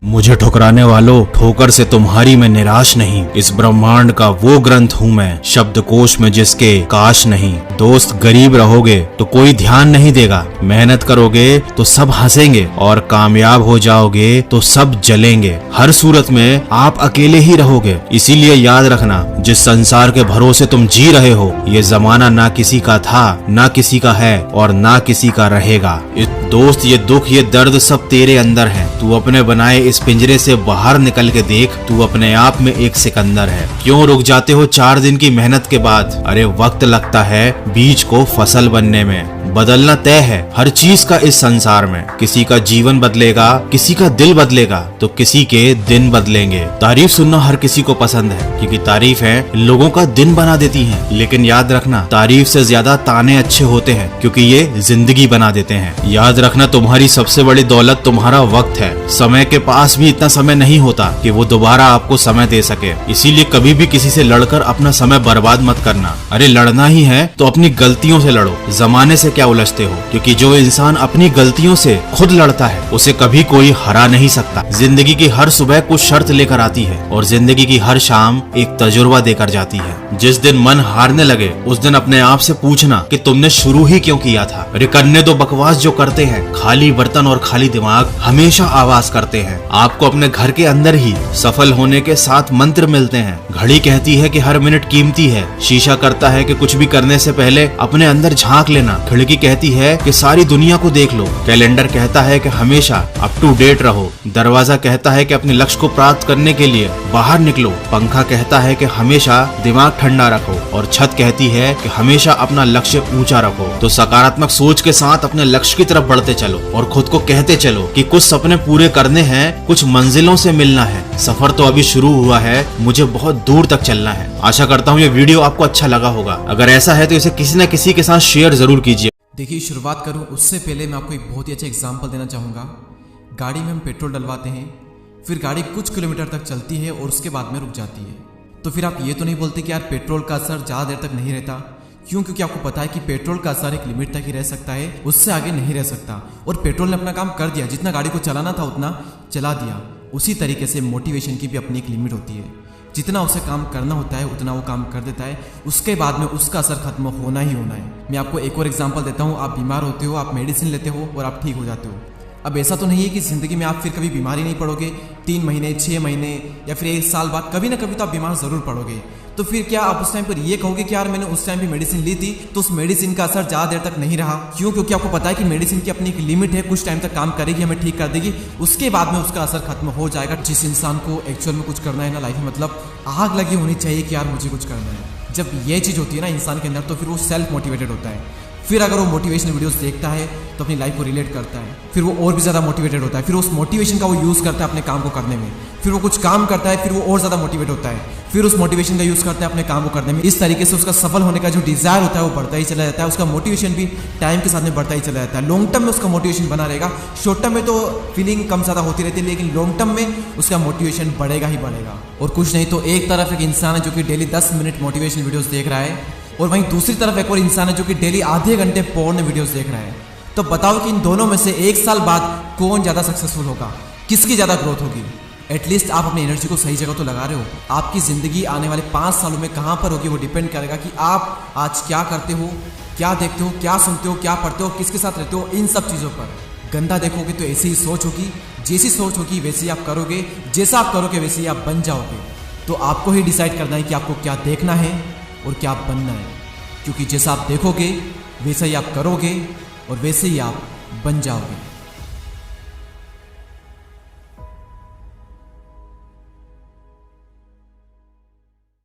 मुझे ठुकराने वालों, ठोकर से तुम्हारी मैं निराश नहीं। इस ब्रह्मांड का वो ग्रंथ हूँ मैं, शब्दकोश में जिसके काश नहीं। दोस्त गरीब रहोगे तो कोई ध्यान नहीं देगा, मेहनत करोगे तो सब हंसेंगे और कामयाब हो जाओगे तो सब जलेंगे। हर सूरत में आप अकेले ही रहोगे। इसीलिए याद रखना, जिस संसार के भरोसे तुम जी रहे हो, ये जमाना ना किसी का था, ना किसी का है और ना किसी का रहेगा। दोस्त, ये दुख, ये दर्द सब तेरे अंदर है। तू अपने बनाए इस पिंजरे से बाहर निकल के देख, तू अपने आप में एक सिकंदर है। क्यों रुक जाते हो 4 दिन की मेहनत के बाद? अरे वक्त लगता है बीज को फसल बनने में। बदलना तय है हर चीज का इस संसार में। किसी का जीवन बदलेगा, किसी का दिल बदलेगा, तो किसी के दिन बदलेंगे। तारीफ सुनना हर किसी को पसंद है, क्योंकि तारीफें लोगों का दिन बना देती हैं। लेकिन याद रखना, तारीफ से ज्यादा ताने अच्छे होते हैं, क्योंकि ये जिंदगी बना देते हैं। याद रखना, तुम्हारी सबसे बड़ी दौलत तुम्हारा वक्त है। समय के पास भी इतना समय नहीं होता कि वो दोबारा आपको समय दे सके। इसीलिए कभी भी किसी से लड़कर अपना समय बर्बाद मत करना। अरे लड़ना ही है तो अपनी गलतियों से लड़ो, जमाने से क्या उलझते हो? क्योंकि जो इंसान अपनी गलतियों से खुद लड़ता है, उसे कभी कोई हरा नहीं सकता। जिंदगी की हर सुबह कुछ शर्त लेकर आती है और जिंदगी की हर शाम एक तजुर्बा देकर जाती है। जिस दिन मन हारने लगे, उस दिन अपने आप से पूछना कि तुमने शुरू ही क्यों किया था। अरे करने दो बकवास जो करते हैं। खाली बर्तन और खाली दिमाग हमेशा आवाज करते हैं। आपको अपने घर के अंदर ही सफल होने के 7 मंत्र मिलते हैं। घड़ी कहती है कि हर मिनट कीमती है। शीशा करता है कि कुछ भी करने से पहले अपने अंदर झांक लेना। खिड़की कहती है कि सारी दुनिया को देख लो। कैलेंडर कहता है कि हमेशा अप टू डेट रहो। दरवाजा कहता है कि अपने लक्ष्य को प्राप्त करने के लिए बाहर निकलो। पंखा कहता है कि हमेशा दिमाग ठंडा रखो और छत कहती है कि हमेशा अपना लक्ष्य ऊंचा रखो। तो सकारात्मक सोच के साथ अपने लक्ष्य की तरफ बढ़ते चलो और खुद को कहते चलो कि कुछ सपने पूरे करने हैं, कुछ मंजिलों से मिलना है। सफर तो अभी शुरू हुआ है, मुझे बहुत दूर तक चलना है। आशा करता हूँ ये वीडियो आपको अच्छा लगा होगा। अगर ऐसा है तो इसे किसी न किसी के साथ शेयर जरूर कीजिए। देखिए, शुरुआत करूं उससे पहले मैं आपको एक बहुत ही अच्छा एग्जांपल देना चाहूँगा। गाड़ी में हम पेट्रोल डलवाते हैं, फिर गाड़ी कुछ किलोमीटर तक चलती है और उसके बाद में रुक जाती है। तो फिर आप ये तो नहीं बोलते कि यार पेट्रोल का असर ज़्यादा देर तक नहीं रहता। क्यों? क्योंकि आपको पता है कि पेट्रोल का असर एक लिमिट तक ही रह सकता है, उससे आगे नहीं रह सकता। और पेट्रोल ने अपना काम कर दिया, जितना गाड़ी को चलाना था उतना चला दिया। उसी तरीके से मोटिवेशन की भी अपनी एक लिमिट होती है। जितना उसे काम करना होता है उतना वो काम कर देता है, उसके बाद में उसका असर खत्म होना ही होना है। मैं आपको एक और एग्जांपल देता हूँ। आप बीमार होते हो, आप मेडिसिन लेते हो और आप ठीक हो जाते हो। अब ऐसा तो नहीं है कि ज़िंदगी में आप फिर कभी बीमारी नहीं पड़ोगे। 3 महीने, 6 महीने या फिर 1 साल बाद कभी ना कभी तो आप बीमार ज़रूर पड़ोगे। तो फिर क्या आप उस टाइम पर ये कहोगे कि यार मैंने उस टाइम भी मेडिसिन ली थी तो उस मेडिसिन का असर ज़्यादा देर तक नहीं रहा? क्यों? क्योंकि आपको पता है कि मेडिसिन की अपनी एक लिमिट है, कुछ टाइम तक काम करेगी, हमें ठीक कर देगी, उसके बाद में उसका असर खत्म हो जाएगा। जिस इंसान को एक्चुअल में कुछ करना है ना लाइफ में, मतलब आग लगी होनी चाहिए कि यार मुझे कुछ करना है। जब ये चीज़ होती है ना इंसान के अंदर, तो फिर वो सेल्फ मोटिवेटेड होता है। फिर अगर वो मोटिवेशनल वीडियोस देखता है तो अपनी लाइफ को रिलेट करता है, फिर वो और भी ज़्यादा मोटिवेटेड होता है। फिर उस मोटिवेशन का वो यूज़ करता है अपने काम को करने में। फिर वो कुछ काम करता है, फिर वो और ज़्यादा मोटिवेट होता है, फिर उस मोटिवेशन का यूज़ करता है अपने काम को करने में। इस तरीके से उसका सफल होने का जो डिज़ायर होता है वो बढ़ता ही चला जाता है। उसका मोटिवेशन भी टाइम के साथ में बढ़ता ही चला जाता है। लॉन्ग टर्म में उसका मोटिवेशन बना रहेगा। शॉर्ट टर्म में तो फीलिंग कम ज़्यादा होती रहती है, लेकिन लॉन्ग टर्म में उसका मोटिवेशन बढ़ेगा ही बढ़ेगा। और कुछ नहीं तो एक तरफ एक इंसान है जो कि डेली 10 मिनट मोटिवेशनल वीडियोज़ देख रहा है, और वहीं दूसरी तरफ एक और इंसान है जो कि डेली आधे घंटे पोर्न वीडियोस देख रहा है। तो बताओ कि इन दोनों में से 1 साल बाद कौन ज़्यादा सक्सेसफुल होगा, किसकी ज़्यादा ग्रोथ होगी? एटलीस्ट आप अपनी एनर्जी को सही जगह तो लगा रहे हो। आपकी ज़िंदगी आने वाले 5 सालों में कहाँ पर होगी वो डिपेंड करेगा कि आप आज क्या करते हो, क्या देखते हो, क्या सुनते हो, क्या पढ़ते हो, किसके साथ रहते हो। इन सब चीज़ों पर गंदा देखोगे तो ऐसी ही सोच होगी, जैसी सोच होगी वैसे ही आप करोगे, जैसा आप करोगे वैसे ही आप बन जाओगे। तो आपको ही डिसाइड करना है कि आपको क्या देखना है और क्या बनना है। क्योंकि जैसा आप देखोगे वैसा ही आप करोगे और वैसे ही आप बन जाओगे।